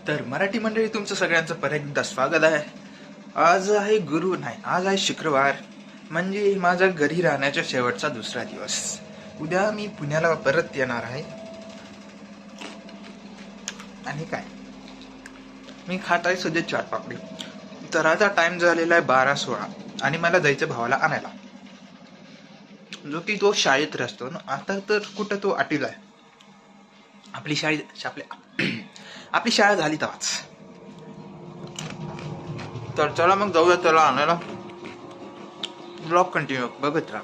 तर मराठी मंडळी तुमचं सगळ्यांचं परत एकदा स्वागत आहे. आज आहे आज आहे शुक्रवार, म्हणजे माझा घरी राहण्याचा शेवटचा दुसरा दिवस. उद्या मी पुण्याला परत येणार आहे. आणि काय मी खात आहे सध्या चाट पापडी. तर आता टाइम झालेला आहे 12:16 आणि मला जायचं भावाला आणायला, जो की तो शाळेत असतो ना. आता तर कुठं तो आटीला आहे. आपली शाळा झाली तेव्हाच. तर चला मग जाऊया त्याला आणायला. ब्लॉग कंटिन्यू बघत राहा.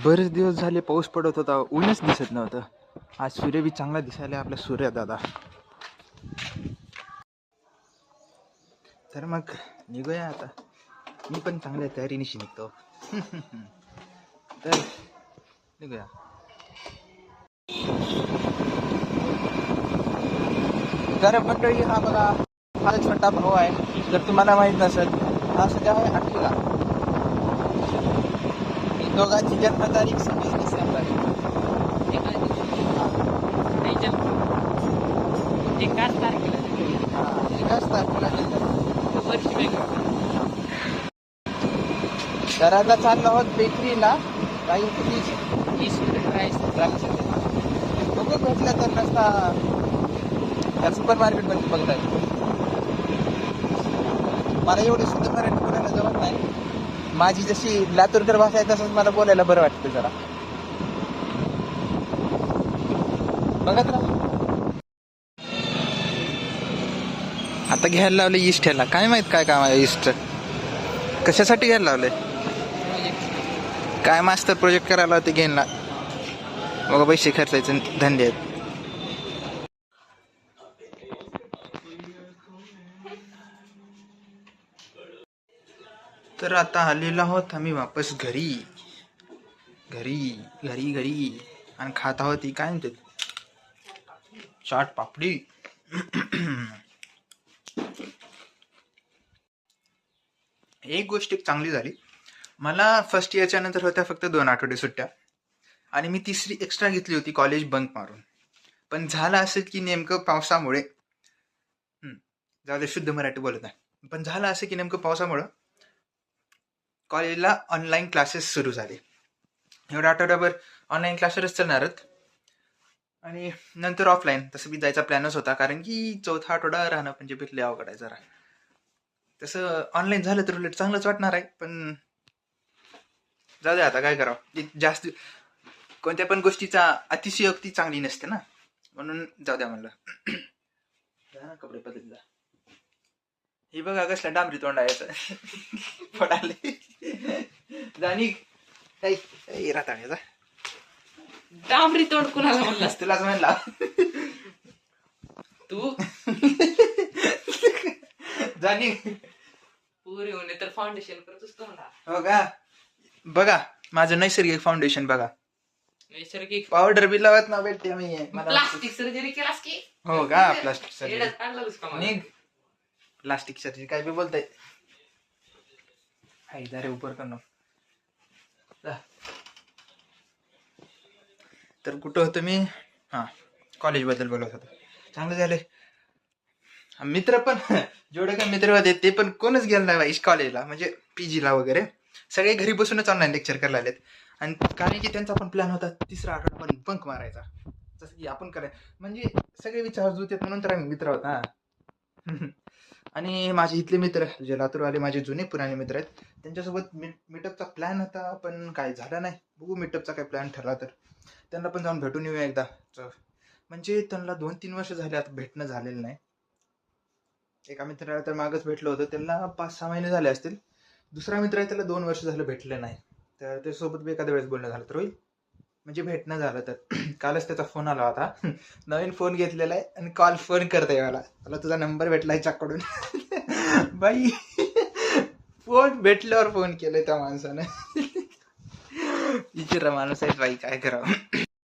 बरेच दिवस झाले पाऊस पडत होता, ऊनच दिसत नव्हतं. आज सूर्य बी चांगला दिसायला आपला सूर्य दादा. तर मग निघूया आता. मी पण चांगल्या तयारीनिशी निघतो. तर निघूया. तर मंडळी, हा बघा माझा छोटा भाऊ आहे. जर तुम्हाला माहित नसेल, हा सध्या आहे 8वीला. दोघांची जन्मतारीख 26 डिसेंबर. एकाच तारखेला एकाच तारखेला वर्ष वेगळं. तर आता चाललो आहोत बेकरीला. काही प्लीज बघू भेटलं तर नसता त्या सुपर मार्केटमध्ये बघताय. मला एवढी सुद्धा मराठी बोलायला जमत नाही. माझी जशी लातूरकर भाषा आहे तसंच मला बोलायला बरं वाटतं जरा. बघत राहा. आता घ्यायला लावले इस्ट ह्याला. काय माहित काय काम आहे इस्ट, कशासाठी घ्यायला लावले. काय मास्टर प्रोजेक्ट करायला होते घ्यायला. मग पैसे खर्चायचे धंदे आहेत. तर आता आलेलो आहोत आम्ही वापस घरी. आणि खात आहोत ती काय म्हणते चाट पापडी. एक गोष्ट एक चांगली झाली. मला फर्स्ट इयरच्या नंतर होत्या फक्त 2 आठवडे सुट्ट्या, आणि मी तिसरी एक्स्ट्रा घेतली होती कॉलेज बंक मारून. पण झालं असं की नेमकं पावसामुळे, जाऊ दे शुद्ध मराठी बोलत नाही, पण झालं असं की नेमकं पावसामुळं कॉलेजला ऑनलाईन क्लासेस सुरू झाले. एवढ्या आठवड्याभर ऑनलाईन क्लासेस चालणारच, आणि नंतर ऑफलाईन. तसं बी जायचा प्लॅनच होता, कारण की चौथा आठवडा राहणं म्हणजे भेटले अवघड आहे जरा. तसं ऑनलाईन झालं तर उलट चांगलंच वाटणार आहे, पण जाऊ दे आता काय करावं. जास्त कोणत्या पण गोष्टीचा अतिशयोक्ती चांगली नसते ना, म्हणून जाऊ द्या म्हणलं. कपडे पद्धतीचा हे बघा कसला डांबरी तोंड आहे पडाले. जाणी राहता डांबरी तोंड कुणाला म्हणलास? तुलाच म्हणला तू जाणी पुरी होणे तर फाउंडेशन करतोस तुम्हाला. हो का? बघा माझं नैसर्गिक फाउंडेशन बघा. नैसर्गिक पावडर बी लावत ना भेटते मी. प्लास्टिक सर्जरी केलास की? हो का? Plastic surgery. Surgery plastic surgery काय बी बोलताय. रे उपर करणं. तर कुठं होतं मी? कॉलेज बद्दल बोलत होतो. चांगलं झालंय. मित्र पण जेवढे काय मित्र होते ते पण कोणच गेलं नाही कॉलेजला, म्हणजे पीजीला वगैरे. सगळे घरी बसूनच ऑनलाईन लेक्चर करायला आलेत. आणि कारण की त्यांचा पण प्लॅन होता तिसरा आठवडा पण बंक मारायचा, जसं की आपण करायचं. म्हणजे सगळे विचार जुळतात म्हणून तर आम्ही मित्र होता. आणि माझे इथले मित्र जे लातूरवाले माझे जुने पुराणे मित्र आहेत, त्यांच्यासोबत मीटअपचा प्लॅन होता, पण काय झाला नाही. बघू मीटअपचा काय प्लॅन ठरला तर त्यांना पण जाऊन भेटून येऊया एकदा. म्हणजे त्यांना 2-3 वर्ष झाले आता भेटणं झालेलं नाही. एका मित्राला तर मागच भेटलं होतं, त्यांना 5-6 महिने झाले असतील. दुसरा मित्र आहे त्याला 2 वर्ष झालं भेटलं नाही. तर त्यासोबत बी एखाद्या वेळेस बोलणं झालं तर होईल, म्हणजे भेटणं झालं तर. कालच त्याचा फोन आला होता. नवीन फोन घेतलेला आहे आणि कॉल फोन करताय मला तुझा नंबर भेटलाय च्याकडून. बाई फोन भेटल्यावर फोन केलाय त्या माणसानं. विचित्र माणूस आहे बाई, काय करावं.